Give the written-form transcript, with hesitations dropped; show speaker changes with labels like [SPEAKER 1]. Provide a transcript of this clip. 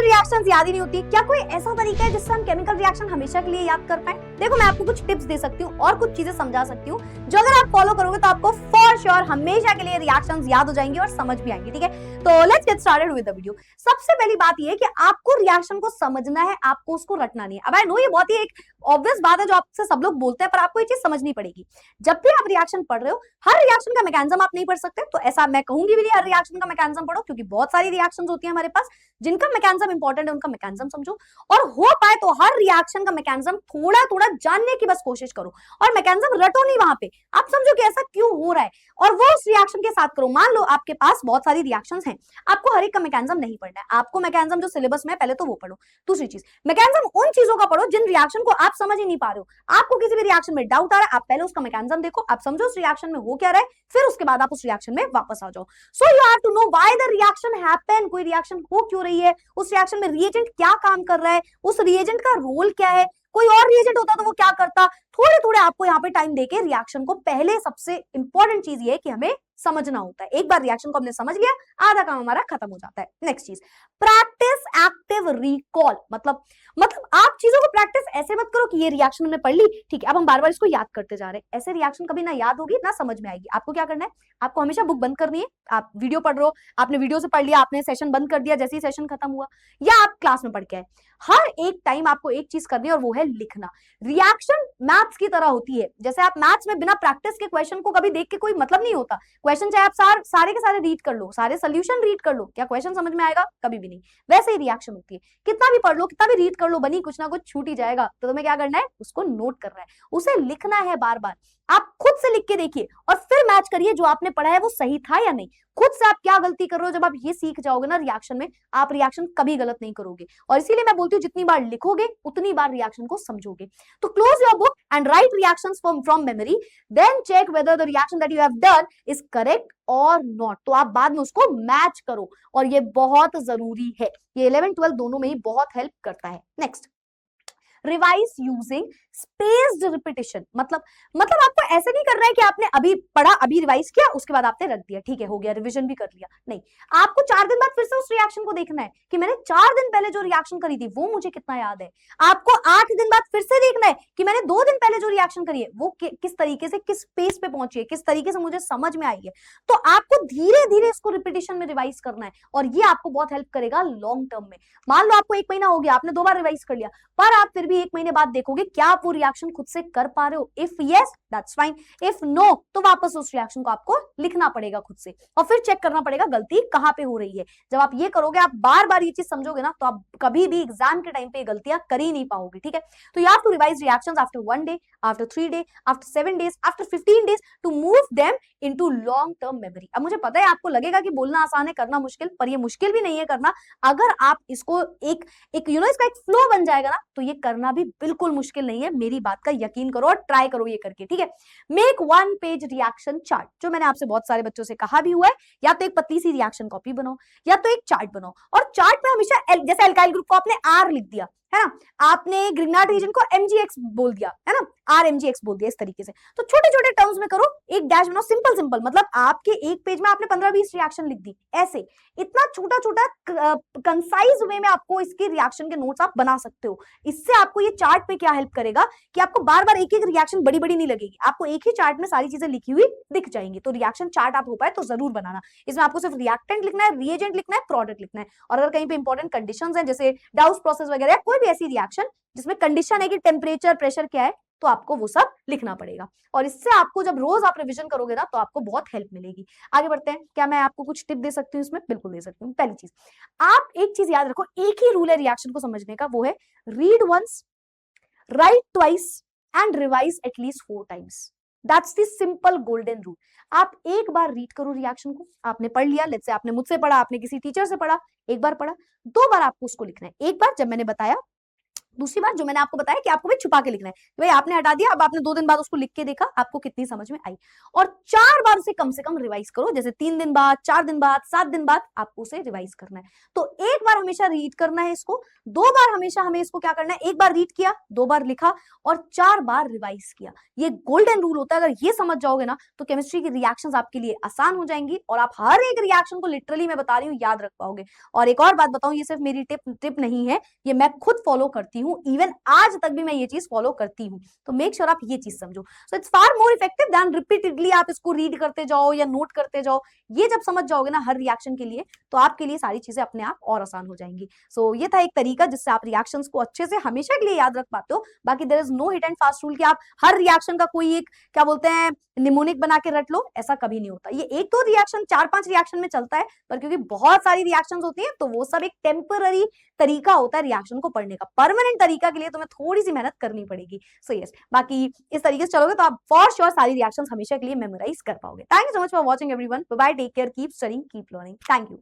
[SPEAKER 1] Reactions याद ही नहीं होती। क्या कोई ऐसा तरीका है जिससे हम केमिकल रिएक्शन हमेशा के लिए याद कर पाए? देखो मैं आपको कुछ टिप्स दे सकती हूँ और कुछ चीजें समझा सकती हूँ जो अगर आप फॉलो करोगे तो आपको फॉर श्योर हमेशा के लिए रिएक्शंस याद हो जाएंगे और समझ भी आएंगे। ठीक है, तो let's get started with the video. सबसे पहली बात ये है कि आपको रिएक्शन को समझना है, आपको उसको रटना नहीं है। अब आई नो ये बहुत ही एक ऑब्वियस बात है जो आपसे सब लोग बोलते हैं, पर आपको ये चीज समझनी पड़ेगी। जब भी आप रिएक्शन पढ़ रहे हो, हर रिएक्शन का मैकेनिज्म आप नहीं पढ़ सकते, तो ऐसा मैं कहूंगी भी नहीं हर रिएक्शन का मैकेनिज्म पढ़ो, क्योंकि बहुत सारी रिएक्शंस होती है हमारे पास जिनका मैकेनिज्म इंपॉर्टेंट है, उनका मैकेनिज्म समझो और हो पाए तो हर रिएक्शन का मैकेनिज्म थोड़ा थोड़ा जानने की बस कोशिश करो और मैकेनिज्म रटो नहीं। वहां पे आप समझो कि ऐसा क्यों हो रहा है और वो उस रिएक्शन के साथ करो। मान लो आपके पास बहुत सारी रिएक्शंस हैं, आपको हर एक का मैकेनिज्म नहीं पढ़ना है, आपको मैकेनिज्म जो सिलेबस में पहले तो वो पढ़ो। दूसरी चीज, मैकेनिज्म उन चीजों का पढ़ो जिन रिएक्शन को आप समझ ही नहीं पा रहे हो। आपको किसी भी रिएक्शन में डाउट आ रहा है, आप पहले उसका मैकेनिज्म देखो, आप समझो उस रिएक्शन में हो क्या रहा है, फिर उसके बाद आप उस रिएक्शन में वापस आ जाओ। So you have to know why the reaction happen, कोई रिएक्शन हो क्यों रही है, उस रिएक्शन में रिएजेंट क्या काम कर रहा है, उस रिएजेंट का रोल क्या है, कोई और रिएजेंट होता तो वो क्या करता। थोड़े थोड़े आपको यहाँ पे टाइम देके रिएक्शन को पहले सबसे इंपॉर्टेंट चीज ये है कि हमें समझना होता है। एक बार रिएक्शन को हमने समझ लिया, आधा काम हमारा खत्म हो जाता है। नेक्स्ट चीज, प्रैक्टिस एक्टिव रिकॉल। मतलब आप चीजों को प्रैक्टिस ऐसे मत करो कि ये रिएक्शन हमने पढ़ ली, ठीक है अब हम बार बार इसको याद करते जा रहे हैं। ऐसे रिएक्शन कभी ना याद होगी ना समझ में आएगी। आपको क्या करना है, आपको हमेशा बुक बंद करनी है। आप वीडियो पढ़ रहे हो, आपने वीडियो से पढ़ लिया, आपने सेशन बंद कर दिया जैसे ही सेशन खत्म हुआ, या आप क्लास में पढ़ के आए, हर एक टाइम आपको एक चीज करनी है और वो है लिखना। रिएक्शन मैथ्स की तरह होती है। जैसे आप मैथ्स में बिना प्रैक्टिस के क्वेश्चन को कभी देख के कोई मतलब नहीं होता। क्वेश्चन चाहे आप सारे के सारे रीड कर लो, सारे सोल्यूशन रीड कर लो, क्या क्वेश्चन समझ में आएगा? कभी भी नहीं। वैसे ही रिएक्शन होती है, कितना भी पढ़ लो, कितना भी रीड कर लो, बनी कुछ ना कुछ छूट ही जाएगा। तो तुम्हें क्या करना है, उसको नोट करना है, उसे लिखना है बार बार। आप खुद से लिख के देखिए और फिर मैच करिए जो आपने पढ़ा है वो सही था या नहीं। खुद से आप क्या गलती कर रहे हो, जब आप ये सीख जाओगे ना रिएक्शन में, आप रिएक्शन कभी गलत नहीं करोगे। और इसीलिए मैं बोलती हूँ जितनी बार लिखोगे उतनी बार रिएक्शन को समझोगे। तो close your book and write reactions from memory, then check whether the reaction that you have done is correct और नॉट। तो आप बाद में उसको मैच करो और ये बहुत जरूरी है, ये 11 12 दोनों में ही बहुत हेल्प करता है। Next, revise using spaced repetition. मतलब आपको ऐसे नहीं करना है कि आपने अभी पढ़ा, अभी रिवाइज किया, उसके बाद आपने रख दिया, ठीक है हो गया, रिवीजन भी कर लिया। नहीं, आपको 4 दिन बाद फिर से उस रिएक्शन को देखना है कि मैंने 4 दिन पहले जो रिएक्शन करी थी वो मुझे कितना याद है। आपको 8 दिन बाद फिर से देखना है कि मैंने 2 दिन पहले जो रिएक्शन करी है वो किस तरीके से, किस पेस पे पहुंची है, किस तरीके से मुझे समझ में आई है। तो आपको धीरे धीरे इसको रिपीटिशन में रिवाइज करना है और ये आपको बहुत हेल्प करेगा लॉन्ग टर्म में। मान लो आपको 1 महीना हो गया, आपने 2 बार रिवाइज कर लिया, पर आप फिर भी 1 महीने बाद देखोगे क्या आप वो रिएक्शन खुद से कर पा रहे हो। If yes that's fine, if no तो वापस उस रिएक्शन को आपको लिखना पड़ेगा खुद से और फिर चेक करना पड़ेगा गलती कहां पे हो रही है। जब आप ये करोगे, आप बार बार ये चीज समझोगे ना, तो आप कभी भी एग्जाम के टाइम पे गलतियां कर ही नहीं पाओगे। ठीक है, तो you have to revise reactions after 1 day, after 3 day, after 7 days, after 15 days to move them into long term memory. अब मुझे पता है आपको लगेगा कि बोलना आसान है करना मुश्किल, पर ये मुश्किल भी नहीं है करना। अगर आप इसको एक इसका एक फ्लो बन जाएगा ना, तो ये करना भी बिल्कुल मुश्किल नहीं है। मेरी बात का यकीन करो और ट्राई करो ये करके। ठीक है, मेक 1 पेज रिएक्शन चार्ट, जो मैंने आपसे बहुत सारे बच्चों से कहा भी हुआ है। या तो एक पतली सी रिएक्शन कॉपी बनाओ या तो एक चार्ट बनाओ, और चार्ट में हमेशा जैसे एल्काइल ग्रुप को आपने आर लिख दिया है ना, आपने ग्रिग्नार्ड रीजन को MgX बोल दिया है ना, RMgX बोल दिया, इस तरीके से। तो छोटे छोटे टर्म्स में करो, एक डैश बनाओ, सिंपल सिंपल। मतलब आपके एक पेज में आपने 15-20 रिएक्शन लिख दी, ऐसे इतना छोटा छोटा कंसाइज वे में आपको इसके रिएक्शन के नोट्स आप बना सकते हो। इससे आपको ये चार्ट पे क्या हेल्प करेगा कि आपको बार बार एक एक रिएक्शन बड़ी बड़ी नहीं लगेगी, आपको एक ही चार्ट में सारी चीजें लिखी हुई दिख जाएंगी। तो रिएक्शन चार्ट आप हो पाए तो जरूर बनाना। इसमें आपको सिर्फ रिएक्टेंट लिखना है, रिएजेंट लिखना है, प्रोडक्ट लिखना है, और अगर कहीं पे इंपॉर्टेंट कंडीशंस हैं जैसे डाउस प्रोसेस वगैरह, कोई भी ऐसी रिएक्शन जिसमें कंडीशन है कि टेम्परेचर प्रेशर क्या है, तो आपको वो सब लिखना पड़ेगा। और इससे आपको जब रोज आप रिवीजन करोगे ना, तो आपको बहुत हेल्प मिलेगी। आगे बढ़ते हैं, क्या मैं आपको कुछ टिप दे सकती हूँ इसमें? बिल्कुल दे सकती हूँ। पहली चीज, आप एक चीज याद रखो, एक ही रूल है रिएक्शन को समझने का, वो है read once, write twice and revise at least 4 times. That's the simple golden rule. आप एक बार रीड करो रिएक्शन को, आपने पढ़ लिया, लेट्स से आपने मुझसे पढ़ा, आपने किसी टीचर से पढ़ा, एक बार पढ़ा, 2 बार आपको उसको लिखना है। एक बार जब मैंने बताया दूसरी बात जो मैंने आपको बताया कि आपको भाई छुपा के लिखना है कि भाई आपने हटा दिया, अब आपने 2 दिन बाद उसको लिख के देखा, आपको कितनी समझ में आई। और 4 बार से कम रिवाइज करो, जैसे 3 दिन बाद, 4 दिन बाद, 7 दिन बाद आपको उसे रिवाइज करना है। तो एक बार हमेशा रीड करना है इसको, 2 बार हमेशा हमें इसको क्या करना है, एक बार रीड किया, 2 बार लिखा और 4 बार रिवाइज किया। ये गोल्डन रूल होता है, अगर ये समझ जाओगे ना तो केमिस्ट्री की रिएक्शंस आपके लिए आसान हो जाएंगी और आप हर एक रिएक्शन को लिटरली मैं बता रही हूँ याद रख पाओगे। और एक और बात बताऊं, ये सिर्फ मेरी टिप नहीं है, ये मैं खुद फॉलो करती हूँ, इवन आज तक भी मैं ये चीज फॉलो करती हूँ। तो मेक श्योर आप ये चीज समझो। So it's far more effective than repeatedly आप इसको रीड करते जाओ या नोट करते जाओ। ये जब समझ जाओगे ना हर रिएक्शन के लिए, तो आपके लिए सारी चीजें अपने आप और आसान हो जाएंगी। सो ये था एक तरीका जिससे आप रिएक्शंस को अच्छे से हमेशा के लिए याद रख पाते हो। बाकी there is no hit and fast rule कि आप हर रिएक्शन का कोई एक क्या बोलते हैं निमोनिक बना के रट लो, ऐसा कभी नहीं होता। ये एक दो रिएक्शन, 4-5 रिएक्शन में चलता है, पर क्योंकि बहुत सारी रिएक्शंस होती है तो वो सब एक टेम्पररी तरीका होता है रिएक्शन को पढ़ने का। परमानेंट तरीका के लिए तुम्हें थोड़ी सी मेहनत करनी पड़ेगी। सो यस, बाकी इस तरीके से चलोगे तो आप फॉर श्योर सारी रिएक्शंस हमेशा के लिए मेमोराइज कर पाओगे। Thank you so much for watching everyone. Bye bye, take care, keep studying, keep learning. Thank you.